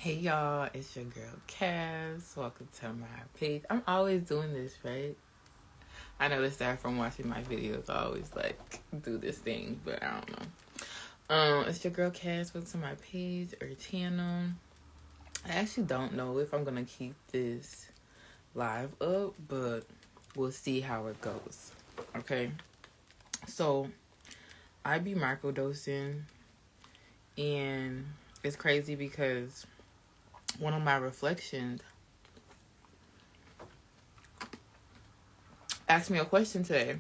Hey y'all, it's your girl Cass. Welcome to my page. I'm always doing this, right? I noticed that from watching my videos. I always do this thing, but I don't know. It's your girl Cass. Welcome to my page or channel. I actually don't know if I'm gonna keep this live up, but we'll see how it goes. Okay. So I be microdosing, and it's crazy because one of my reflections asked me a question today.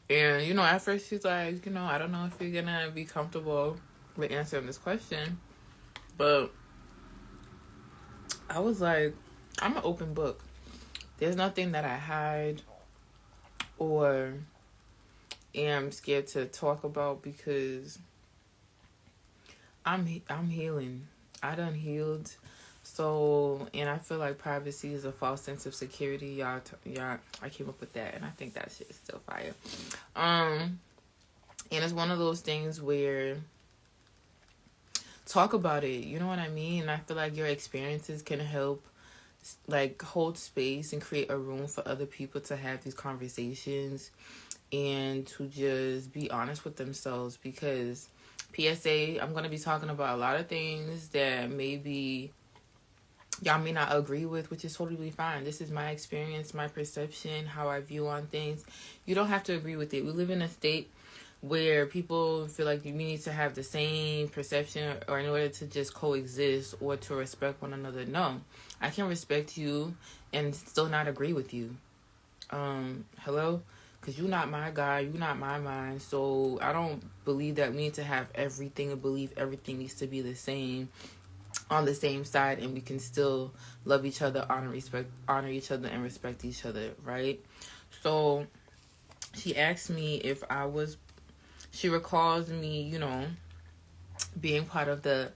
And, at first she's like, I don't know if you're going to be comfortable with answering this question. But I was like, I'm an open book. There's nothing that I hide or am scared to talk about because I'm healing. I done healed. So, and I feel like privacy is a false sense of security. Y'all, I came up with that, and I think that shit is still fire. And it's one of those things where talk about it. You know what I mean? I feel like your experiences can help, hold space and create a room for other people to have these conversations and to just be honest with themselves. Because PSA, I'm going to be talking about a lot of things that maybe y'all may not agree with, which is totally fine. This is my experience, my perception, how I view on things. You don't have to agree with it. We live in a state where people feel like you need to have the same perception or in order to just coexist or to respect one another. No, I can respect you and still not agree with you. Hello? Because you're not my guy, you're not my mind. So I don't believe that we need to have everything and believe everything needs to be the same on the same side, and we can still love each other, honor each other, and respect each other, right? So she asked me if she recalls me, being part of the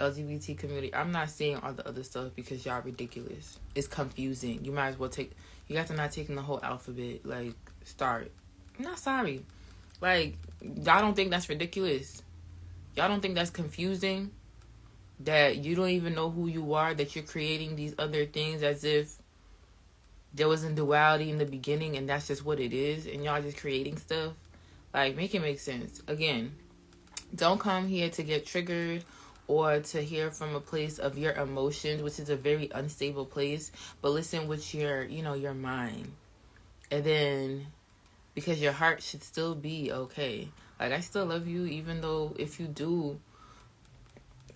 LGBT community. I'm not saying all the other stuff because y'all ridiculous. It's confusing. You might as well you got to not taking the whole alphabet. Start. I'm not sorry. Y'all don't think that's ridiculous? Y'all don't think that's confusing? That you don't even know who you are, that you're creating these other things as if there wasn't duality in the beginning and that's just what it is, and y'all just creating stuff? Make it make sense. Again, don't come here to get triggered or to hear from a place of your emotions, which is a very unstable place, but listen with your mind. And then, because your heart should still be okay. I still love you, even though if you do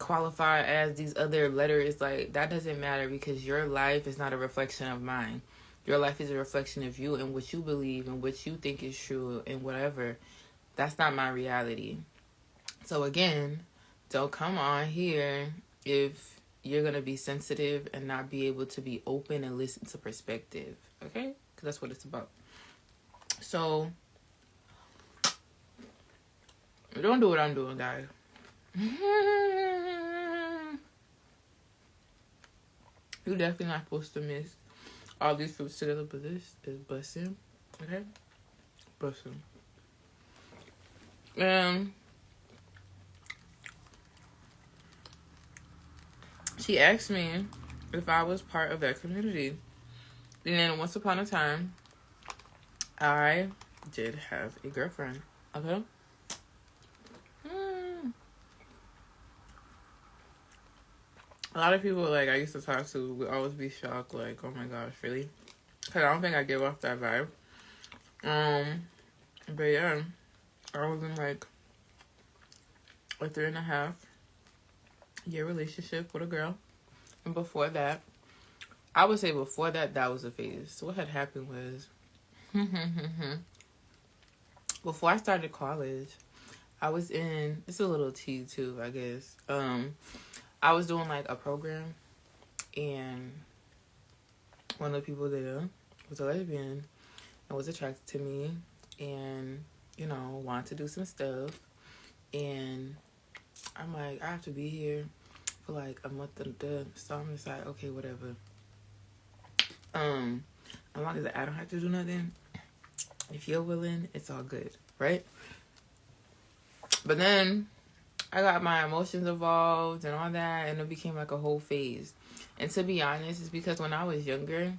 qualify as these other letters, that doesn't matter, because your life is not a reflection of mine. Your life is a reflection of you and what you believe and what you think is true and whatever. That's not my reality. So again, don't come on here if you're going to be sensitive and not be able to be open and listen to perspective. Okay? Because that's what it's about. So don't do what I'm doing, guys. You're definitely not supposed to miss all these fruits together, but this is busting. Okay? Busting. She asked me if I was part of that community. And then once upon a time, I did have a girlfriend. Okay? A lot of people I used to talk to would always be shocked, oh my gosh, really? Because I don't think I give off that vibe. But yeah, I was in a 3.5-year relationship with a girl. And before that, I would say that was a phase. So what had happened was, before I started college, I was in, it's a little tea too, I guess. I was doing a program, and one of the people there was a lesbian and was attracted to me and, wanted to do some stuff. And I'm I have to be here for a month and so I'm just okay, whatever. As long as I don't have to do nothing, if you're willing, it's all good, right? But then I got my emotions involved and all that, and it became like a whole phase. And to be honest, it's because when I was younger,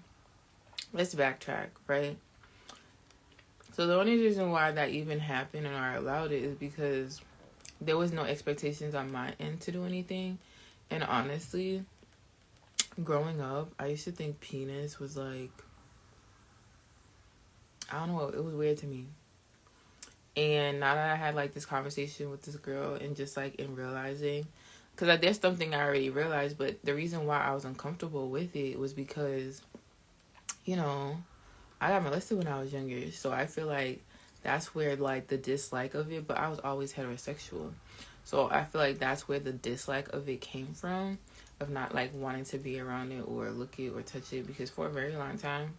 let's backtrack, right? So the only reason why that even happened and I allowed it is because there was no expectations on my end to do anything. And honestly, growing up, I used to think penis was like, I don't know, it was weird to me. And now that I had like this conversation with this girl and just like in realizing, because like, there's something I already realized, but the reason why I was uncomfortable with it was because, you know, I got molested when I was younger. So I feel like that's where like the dislike of it, but I was always heterosexual. So I feel like that's where the dislike of it came from, of not like wanting to be around it or look it or touch it, because for a very long time,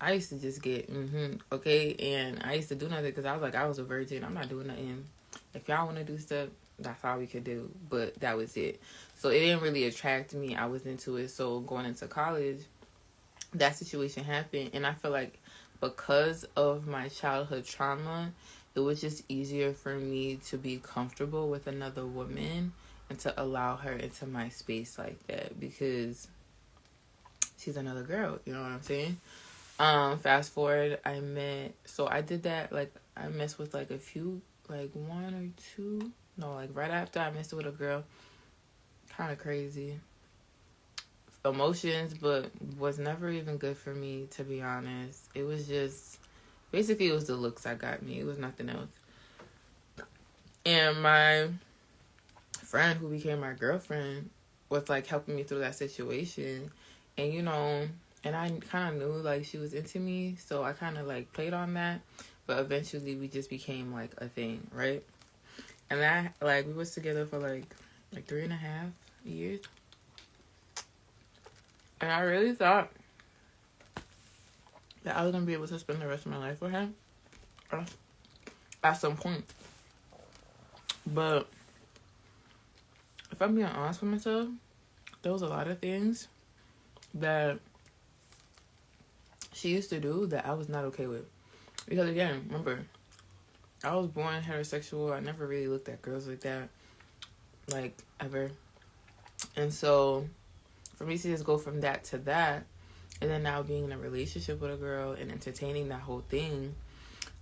I used to just get, okay, and I used to do nothing because I was like, I was a virgin. I'm not doing nothing. If y'all want to do stuff, that's all we could do. But that was it. So it didn't really attract me. I was into it. So going into college, that situation happened. And I feel like because of my childhood trauma, it was just easier for me to be comfortable with another woman and to allow her into my space like that because she's another girl. You know what I'm saying? Fast forward, I did that, like, I messed with, like, a few, like, one or two, no, like, right after I messed with a girl, kind of crazy, emotions, but was never even good for me, to be honest. It was just, basically, it was the looks that got me, it was nothing else. And my friend, who became my girlfriend, was, like, helping me through that situation, and, you know, and I kind of knew, like, she was into me, so I kind of, like, played on that. But eventually, we just became, like, a thing, right? And that, like, we was together for, like 3.5 years. And I really thought that I was going to be able to spend the rest of my life with him at some point. But if I'm being honest with myself, there was a lot of things that she used to do that I was not okay with. Because again, remember, I was born heterosexual. I never really looked at girls like that, like, ever. And so, for me to just go from that to that, and then now being in a relationship with a girl and entertaining that whole thing,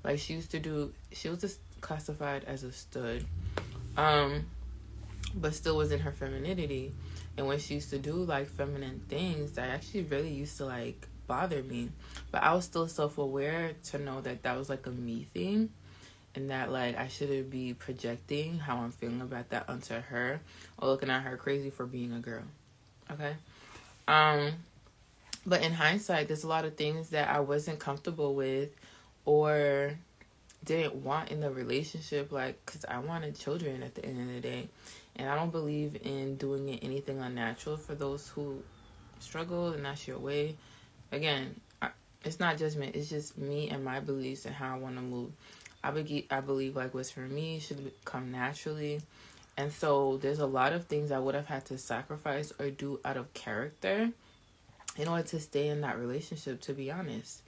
like, she was just classified as a stud, but still was in her femininity. And when she used to do, like, feminine things, that actually really used to, like, bother me. But I was still self-aware to know that that was, like, a me thing. And that, like, I shouldn't be projecting how I'm feeling about that onto her or looking at her crazy for being a girl. Okay? But in hindsight, there's a lot of things that I wasn't comfortable with or didn't want in the relationship, like, because I wanted children at the end of the day. And I don't believe in doing it anything unnatural for those who struggle and that's your way. Again, it's not judgment. It's just me and my beliefs and how I want to move. I believe like what's for me should come naturally. And so there's a lot of things I would have had to sacrifice or do out of character in order to stay in that relationship, to be honest.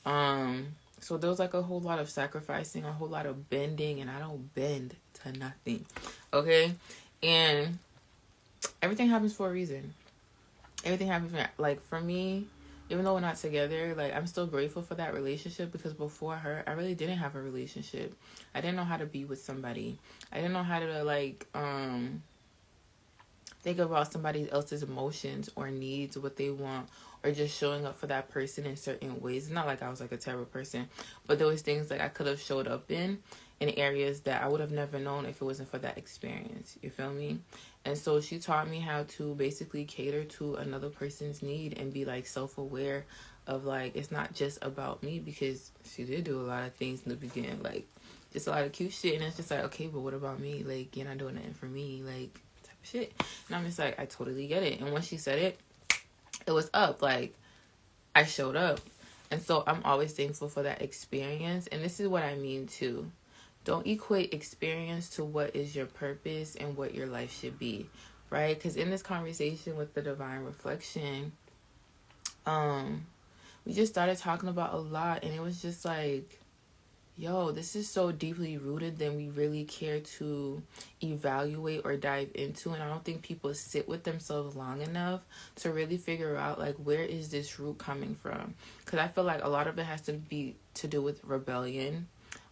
So there was like a whole lot of sacrificing, a whole lot of bending, and I don't bend to nothing. Okay? And everything happens for a reason. Everything happens like for me, even though we're not together, like, I'm still grateful for that relationship because before her, I really didn't have a relationship. I didn't know how to be with somebody. I didn't know how to, like, think about somebody else's emotions or needs, what they want, or just showing up for that person in certain ways. It's not like I was, like, a terrible person, but there was things, like, I could have showed up in areas that I would have never known if it wasn't for that experience. You feel me? And so she taught me how to basically cater to another person's need and be, like, self-aware of, like, it's not just about me, because she did do a lot of things in the beginning, like, just a lot of cute shit. And it's just like, okay, but what about me? Like, you're not doing nothing for me, like, type of shit. And I'm just like, I totally get it. And when she said it, it was up. Like, I showed up. And so I'm always thankful for that experience. And this is what I mean, too. Don't equate experience to what is your purpose and what your life should be, right? Because in this conversation with the Divine Reflection, we just started talking about a lot, and it was just like, yo, this is so deeply rooted than we really care to evaluate or dive into. And I don't think people sit with themselves long enough to really figure out, like, where is this root coming from? Because I feel like a lot of it has to do with rebellion.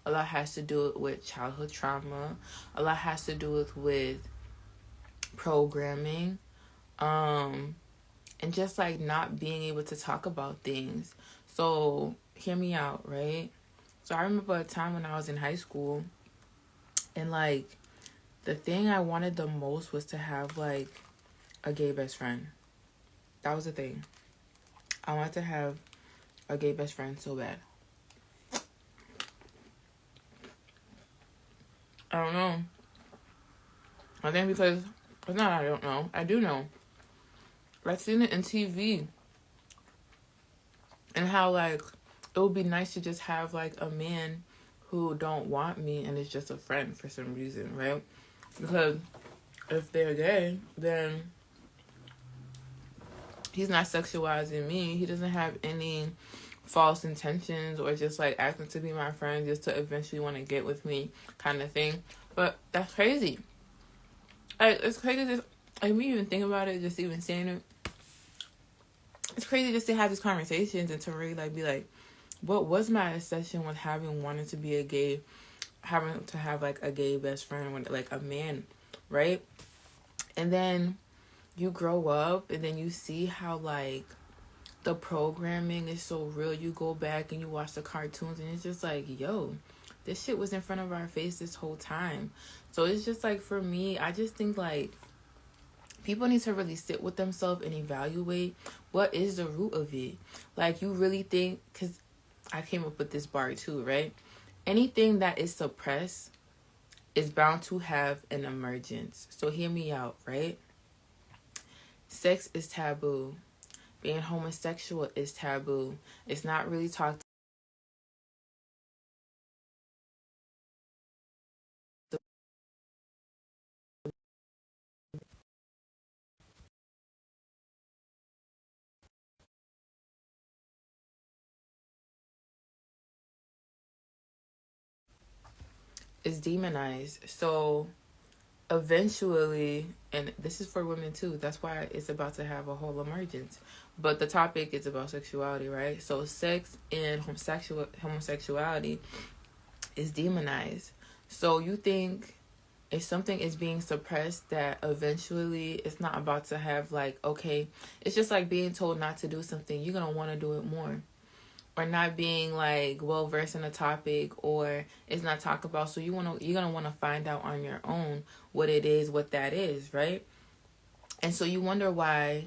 A lot has to do with childhood trauma. A lot has to do with programming. And just like not being able to talk about things. So hear me out, right? So I remember a time when I was in high school, and like the thing I wanted the most was to have like a gay best friend. That was the thing. I wanted to have a gay best friend so bad. I don't know. I think because it's not I don't know. I do know. I've seen it in TV and how like it would be nice to just have like a man who don't want me and is just a friend for some reason, right? Because if they're gay, then he's not sexualizing me. He doesn't have any false intentions or just like asking to be my friend just to eventually want to get with me kind of thing. But that's crazy. Like, it's crazy just like me even think about it, just even saying it. It's crazy just to have these conversations and to really like be like, what was my obsession with having wanted to be a gay, having to have like a gay best friend when like a man, right? And then you grow up and then you see how like the programming is so real. You go back and you watch the cartoons and it's just like, yo, this shit was in front of our face this whole time. So it's just like, for me, I just think like people need to really sit with themselves and evaluate what is the root of it. Like, you really think, because I came up with this bar too, right? Anything that is suppressed is bound to have an emergence. So hear me out, right? Sex is taboo. Being homosexual is taboo. It's not really talked It's demonized. So eventually, and this is for women too, that's why it's about to have a whole emergence. But the topic is about sexuality, right? So sex and homosexuality is demonized. So you think if something is being suppressed, that eventually it's not about to have like, okay, it's just like being told not to do something, you're gonna want to do it more. Or not being like well versed in a topic, or it's not talked about, so you're gonna want to find out on your own what it is, what that is, right? And so you wonder why,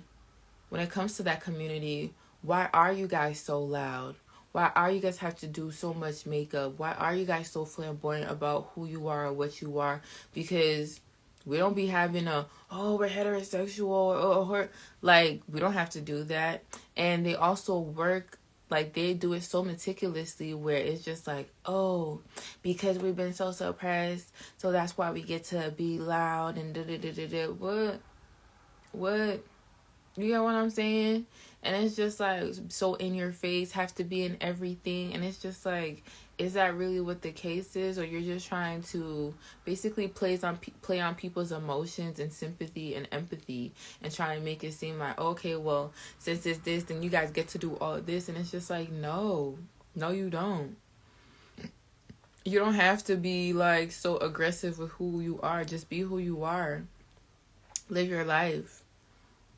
when it comes to that community, why are you guys so loud? Why are you guys have to do so much makeup? Why are you guys so flamboyant about who you are or what you are? Because we don't be having we're heterosexual, or like, we don't have to do that. And they also work, like, they do it so meticulously where it's just like, oh, because we've been so suppressed, so that's why we get to be loud and da da da da da. What? You get what I'm saying? And it's just like so in your face, have to be in everything. And it's just like, is that really what the case is? Or you're just trying to basically play on people's emotions and sympathy and empathy, and try to make it seem like, okay, well, since it's this, then you guys get to do all this. And it's just like, no, you don't. You don't have to be like so aggressive with who you are. Just be who you are. Live your life.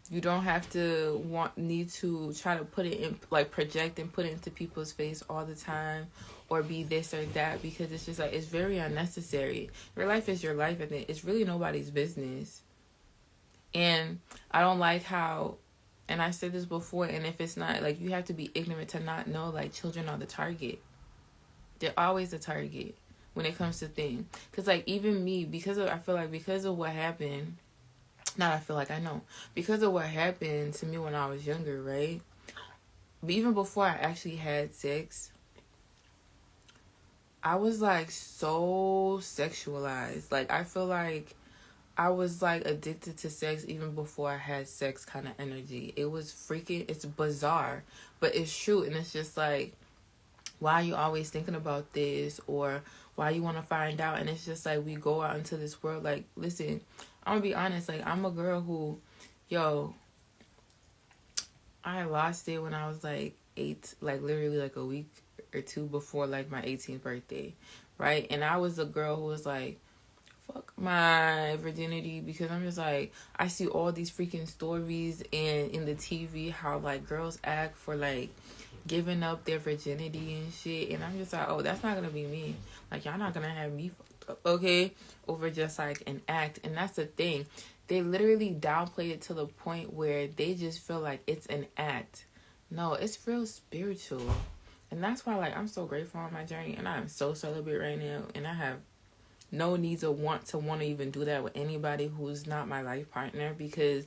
You don't have to need to try to put it in, like, project and put it into people's face all the time, or be this or that, because it's just like, it's very unnecessary. Your life is your life, and it's really nobody's business. And I don't like how, and I said this before, and if it's not, like, you have to be ignorant to not know, like, children are the target. They're always the target when it comes to things. Because, like, even me, I feel like because of what happened, not I feel like I know, because of what happened to me when I was younger, right? But even before I actually had sex, I was like so sexualized. Like, I feel like I was like addicted to sex even before I had sex kind of energy. It was freaking, it's bizarre, but it's true. And it's just like, why are you always thinking about this, or why you want to find out? And it's just like, we go out into this world. Like, listen, I'm gonna be honest, like, I'm a girl who, yo, I lost it when I was like 8, like literally like a week or two before like my 18th birthday, right? And I was a girl who was like, fuck my virginity, because I'm just like, I see all these freaking stories and in the TV how like girls act for like giving up their virginity and shit, and I'm just like, oh, that's not gonna be me. Like, y'all not gonna have me fucked up, okay, over just like an act. And that's the thing, they literally downplay it to the point where they just feel like it's an act. No, it's real spiritual. And that's why, like, I'm so grateful on my journey, and I'm so celibate right now, and I have no need to want to even do that with anybody who's not my life partner, because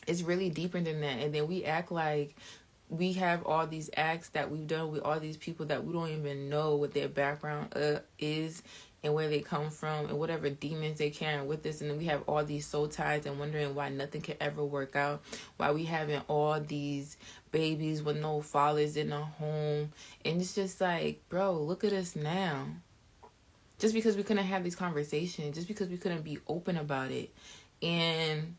it's really deeper than that. And then we act like we have all these acts that we've done with all these people that we don't even know what their background is, and where they come from, and whatever demons they carry with us. And then we have all these soul ties and wondering why nothing can ever work out, why we having all these babies with no fathers in the home. And it's just like, bro, look at us now. Just because we couldn't have these conversations, just because we couldn't be open about it. And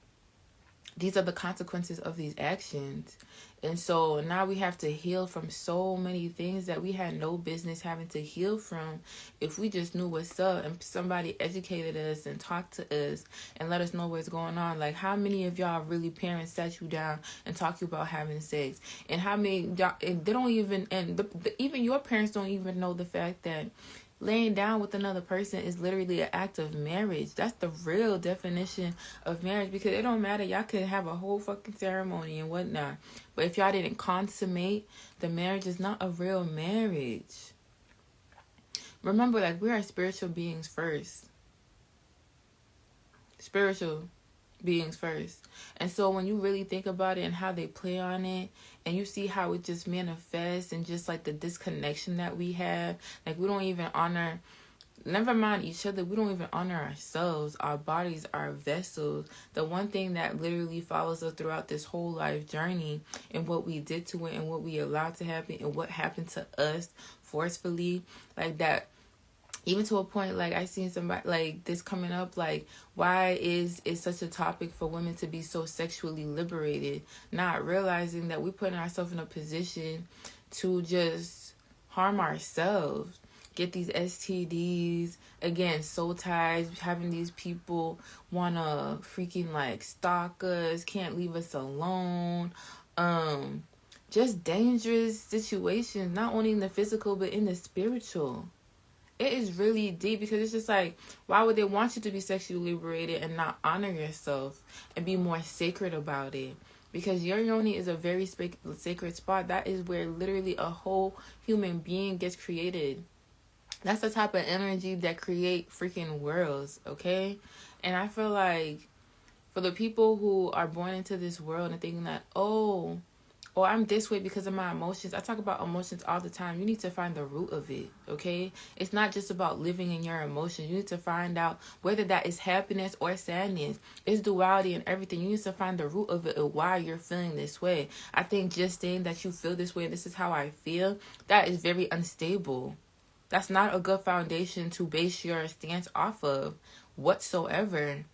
these are the consequences of these actions. And so now we have to heal from so many things that we had no business having to heal from if we just knew what's up and somebody educated us and talked to us and let us know what's going on. Like, how many of y'all really parents sat you down and talk you about having sex? And how many y'all, and they don't even, and even your parents don't even know the fact that laying down with another person is literally an act of marriage. That's the real definition of marriage, because it don't matter. Y'all could have a whole fucking ceremony and whatnot, but if y'all didn't consummate the marriage, is not a real marriage. Remember, like, we are spiritual beings first. Spiritual beings first. And so when you really think about it and how they play on it, and you see how it just manifests, and just like the disconnection that we have, like, we don't even honor, never mind each other, we don't even honor ourselves, our bodies, our vessels, the one thing that literally follows us throughout this whole life journey, and what we did to it, and what we allowed to happen, and what happened to us forcefully, like that. Even to a point, like, I seen somebody like this coming up, like, why is it such a topic for women to be so sexually liberated, not realizing that we're putting ourselves in a position to just harm ourselves, get these STDs, again, soul ties, having these people want to freaking, like, stalk us, can't leave us alone, just dangerous situations, not only in the physical, but in the spiritual. It is really deep, because it's just like, why would they want you to be sexually liberated and not honor yourself and be more sacred about it? Because your yoni is a very sacred spot. That is where literally a whole human being gets created. That's the type of energy that create freaking worlds, okay? And I feel like for the people who are born into this world and thinking that, oh, or I'm this way because of my emotions. I talk about emotions all the time. You need to find the root of it, okay? It's not just about living in your emotions. You need to find out whether that is happiness or sadness. It's duality and everything. You need to find the root of it and why you're feeling this way. I think just saying that you feel this way and this is how I feel, that is very unstable. That's not a good foundation to base your stance off of whatsoever.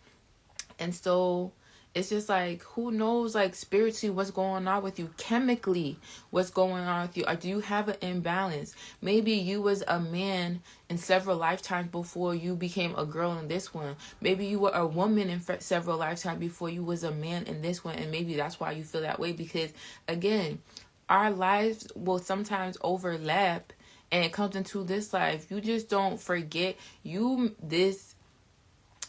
And so it's just like, who knows, like, spiritually what's going on with you, chemically what's going on with you, or do you have an imbalance? Maybe you was a man in several lifetimes before you became a girl in this one. Maybe you were a woman in several lifetimes before you was a man in this one, and maybe that's why you feel that way, because again, our lives will sometimes overlap, and it comes into this life. You just don't forget.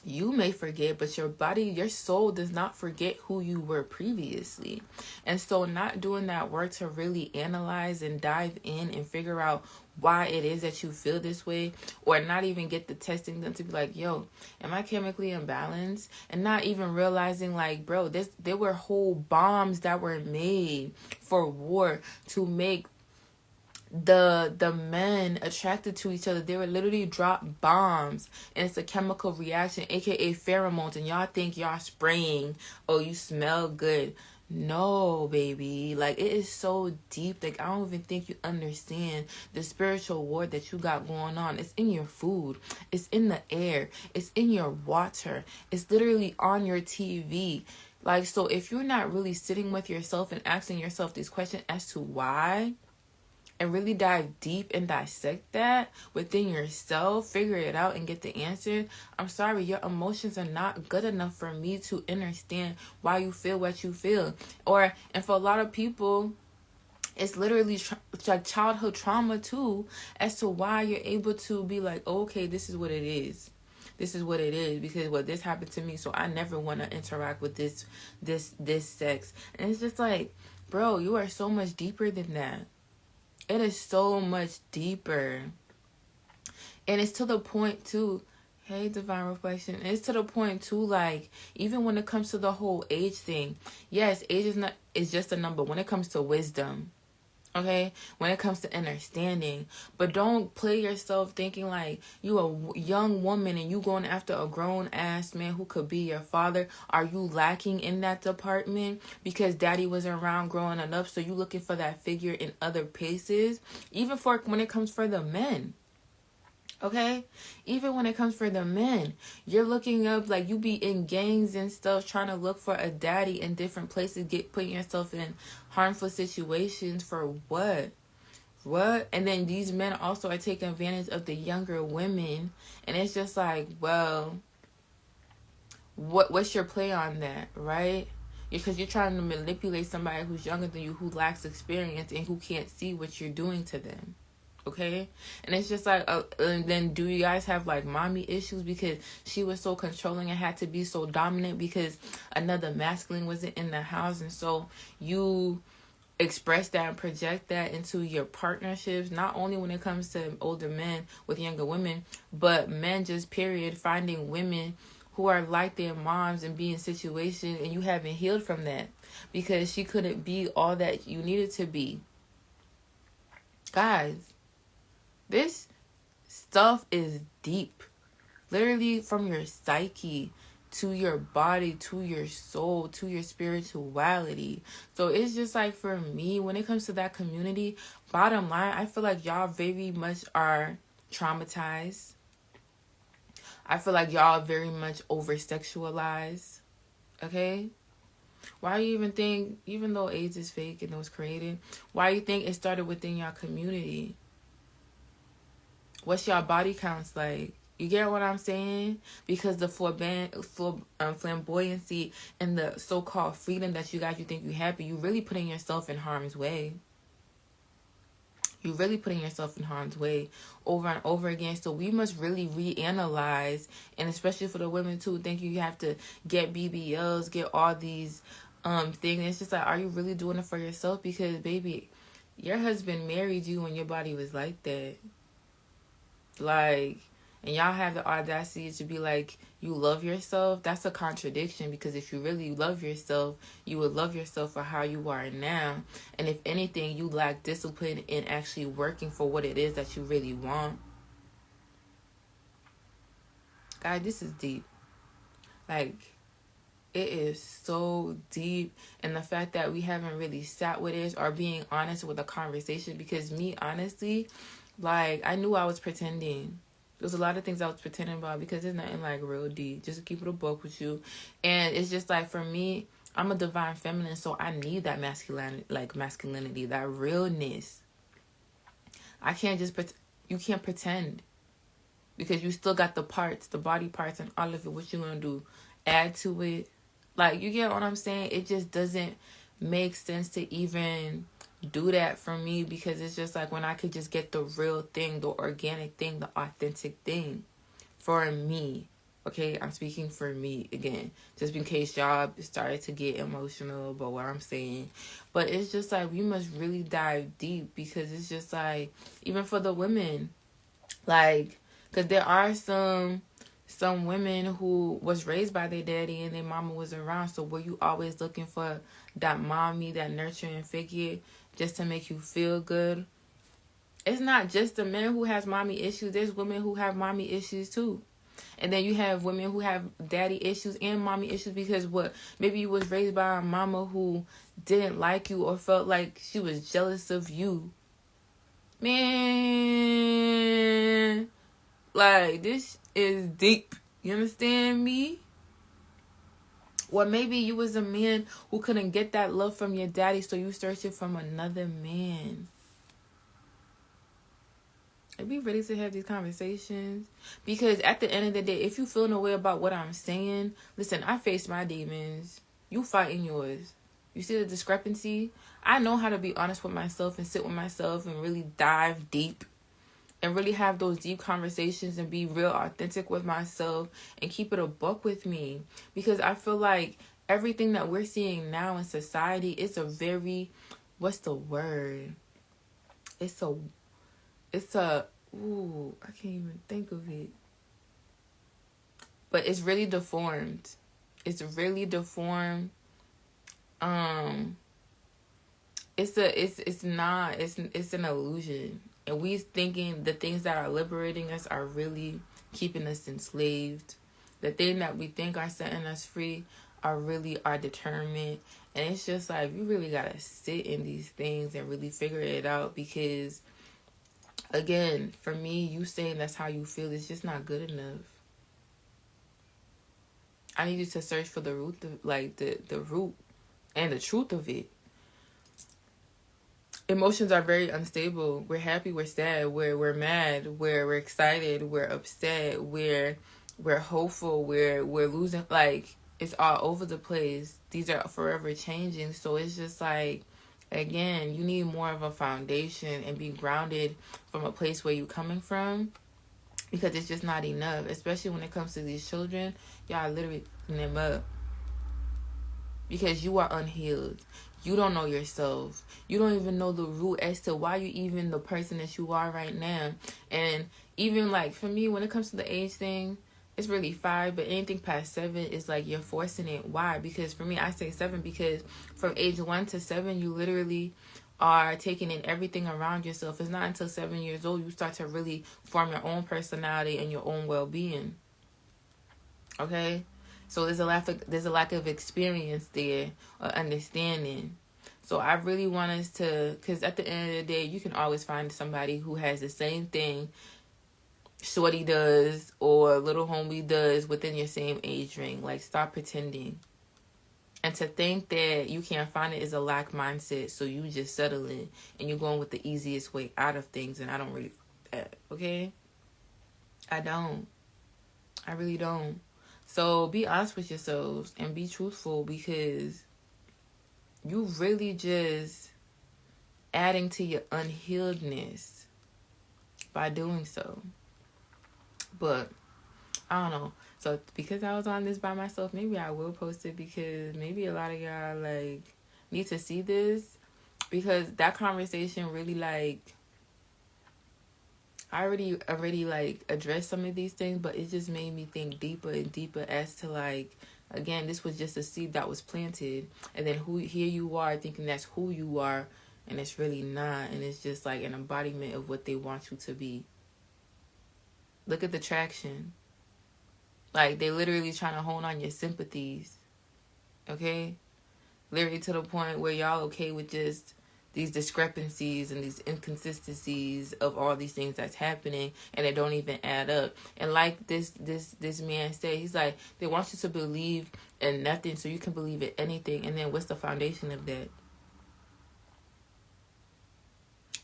You may forget, but your body, your soul does not forget who you were previously. And so not doing that work to really analyze and dive in and figure out why it is that you feel this way, or not even get the testing done to be like, yo, am I chemically imbalanced? And not even realizing, like, bro, there were whole bombs that were made for war to make the men attracted to each other. They would literally drop bombs, and it's a chemical reaction, aka pheromones, and y'all think y'all spraying, oh, you smell good. No, baby. Like, it is so deep. Like, I don't even think you understand the spiritual war that you got going on. It's in your food. It's in the air. It's in your water. It's literally on your TV. Like, so if you're not really sitting with yourself and asking yourself these questions as to why, and really dive deep and dissect that within yourself, figure it out and get the answer, I'm sorry, your emotions are not good enough for me to understand why you feel what you feel. And for a lot of people, it's literally like childhood trauma too, as to why you're able to be like, oh, okay, this is what it is. This is what it is because this happened to me, so I never want to interact with this sex. And it's just like, bro, you are so much deeper than that. It is so much deeper. And it's to the point too, hey, divine reflection. It's to the point too, like, even when it comes to the whole age thing, yes, age is just a number when it comes to wisdom. Okay, when it comes to understanding, but don't play yourself thinking like you a young woman and you going after a grown ass man who could be your father. Are you lacking in that department because daddy wasn't around growing up, so you looking for that figure in other places? Even for when it comes for the men. Okay, even when it comes for the men, you're looking up, like, you be in gangs and stuff trying to look for a daddy in different places, putting yourself in harmful situations for what? And then these men also are taking advantage of the younger women, and it's just like, well, what's your play on that, right? Because you're trying to manipulate somebody who's younger than you, who lacks experience and who can't see what you're doing to them. Okay, and it's just like, and then do you guys have like mommy issues because she was so controlling and had to be so dominant because another masculine wasn't in the house, and so you express that and project that into your partnerships, not only when it comes to older men with younger women, but men just period, finding women who are like their moms and be in situations, and you haven't healed from that because she couldn't be all that you needed to be. Guys, this stuff is deep. Literally from your psyche to your body, to your soul, to your spirituality. So it's just like, for me, when it comes to that community, bottom line, I feel like y'all very much are traumatized. I feel like y'all very much over-sexualized. Okay? Why you even think, even though AIDS is fake and it was created, why you think it started within your community? What's your body counts like? You get what I'm saying? Because the flamboyancy and the so-called freedom that you think you have, but you really putting yourself in harm's way. You're really putting yourself in harm's way over and over again. So we must really reanalyze, and especially for the women too, think you have to get BBLs, get all these things. It's just like, are you really doing it for yourself? Because baby, your husband married you when your body was like that. Like, and y'all have the audacity to be like, you love yourself. That's a contradiction, because if you really love yourself, you would love yourself for how you are now. And if anything, you lack discipline in actually working for what it is that you really want. God, this is deep. Like, it is so deep. And the fact that we haven't really sat with it or being honest with the conversation, because me, honestly, like, I knew I was pretending. There's a lot of things I was pretending about, because there's nothing like real deep. Just to keep it a book with you. And it's just like, for me, I'm a divine feminine, so I need that masculinity, that realness. I can't just you can't pretend, because you still got the parts, the body parts and all of it. What you gonna do? Add to it? Like, you get what I'm saying? It just doesn't make sense to even do that for me, because it's just like, when I could just get the real thing, the organic thing, the authentic thing for me. Okay, I'm speaking for me again, just in case y'all started to get emotional about what I'm saying. But it's just like, we must really dive deep, because it's just like, even for the women, like, because there are some women who was raised by their daddy and their mama was around. So were you always looking for that mommy, that nurturing figure, just to make you feel good? It's not just the men who has mommy issues. There's women who have mommy issues too. And then you have women who have daddy issues and mommy issues because maybe you was raised by a mama who didn't like you or felt like she was jealous of you. Man, like, this is deep. You understand me? Or maybe you was a man who couldn't get that love from your daddy, so you searched it from another man. Are we ready to have these conversations? Because at the end of the day, if you feeling a way about what I'm saying, listen, I face my demons. You fighting yours. You see the discrepancy? I know how to be honest with myself and sit with myself and really dive deep and really have those deep conversations and be real authentic with myself and keep it a buck with me. Because I feel like everything that we're seeing now in society is a very, what's the word? It's a, ooh, I can't even think of it. But it's really deformed. It's really deformed. It's an illusion. And we thinking the things that are liberating us are really keeping us enslaved. The thing that we think are setting us free are really our determined. And it's just like, you really gotta sit in these things and really figure it out, because again, for me, you saying that's how you feel is just not good enough. I need you to search for the root of, like, the root and the truth of it. Emotions are very unstable. We're happy, we're sad, we're mad, we're excited, we're upset, we're hopeful, we're losing, like, it's all over the place. These are forever changing. So it's just like, again, you need more of a foundation and be grounded from a place where you're coming from, because it's just not enough, especially when it comes to these children. Y'all literally picking them up because you are unhealed. You don't know yourself. You don't even know the root as to why you even the person that you are right now. And even, like, for me, when it comes to the age thing, it's really 5, but anything past 7 is like you're forcing it. Why? Because for me, I say 7 because from age 1 to 7, you literally are taking in everything around yourself. It's not until 7 years old you start to really form your own personality and your own well-being. Okay? So there's a lack of experience there, or understanding. So I really want us to, because at the end of the day, you can always find somebody who has the same thing shorty does or little homie does within your same age range. Like, stop pretending. And to think that you can't find it is a lack mindset. So you just settle in and you're going with the easiest way out of things. And I don't really, okay? I don't. I really don't. So be honest with yourselves and be truthful, because you really just adding to your unhealedness by doing so. But I don't know. So because I was on this by myself, maybe I will post it, because maybe a lot of y'all, like, need to see this, because that conversation really, like, I already like addressed some of these things, but it just made me think deeper and deeper as to, like, again, this was just a seed that was planted, and then here you are thinking that's who you are, and it's really not, and it's just like an embodiment of what they want you to be. Look at the traction. Like, they literally trying to hone on your sympathies, okay? Literally to the point where y'all okay with just these discrepancies and these inconsistencies of all these things that's happening, and it don't even add up. And like this man said, he's like, they want you to believe in nothing so you can believe in anything. And then what's the foundation of that?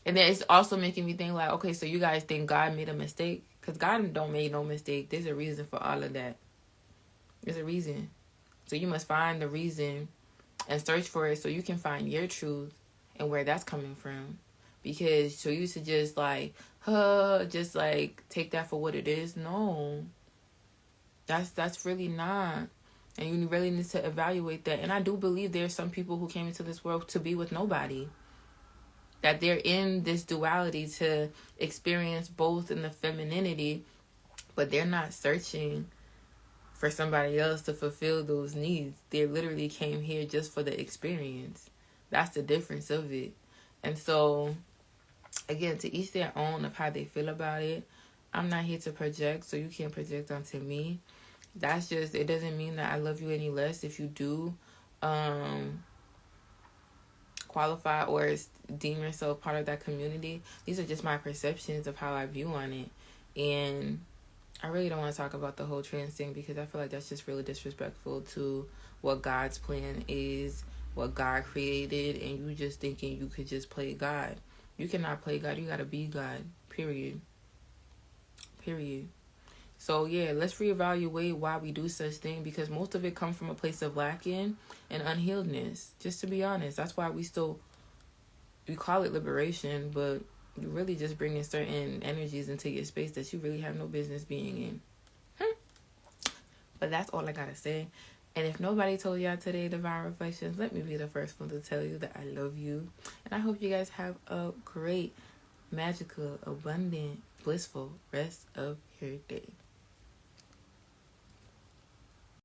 And then it's also making me think, like, okay, so you guys think God made a mistake? Because God don't make no mistake. There's a reason for all of that. There's a reason. So you must find the reason and search for it so you can find your truth and where that's coming from. Because so you should just like, just like take that for what it is. No. That's really not. And you really need to evaluate that. And I do believe there's some people who came into this world to be with nobody. That they're in this duality to experience both in the femininity, but they're not searching for somebody else to fulfill those needs. They literally came here just for the experience. That's the difference of it. And so, again, to each their own of how they feel about it. I'm not here to project, so you can't project onto me. That's just, it doesn't mean that I love you any less if you do qualify or deem yourself part of that community. These are just my perceptions of how I view on it. And I really don't want to talk about the whole trans thing because I feel like that's just really disrespectful to what God's plan is, what God created, and you just thinking you could just play God. You cannot play God. You gotta be God. Period. Period. So yeah, let's reevaluate why we do such thing, because most of it comes from a place of lacking and unhealedness. Just to be honest, that's why we call it liberation, but you really just bringing certain energies into your space that you really have no business being in. But that's all I gotta say. And if nobody told y'all today, Divine Reflections, let me be the first one to tell you that I love you. And I hope you guys have a great, magical, abundant, blissful rest of your day.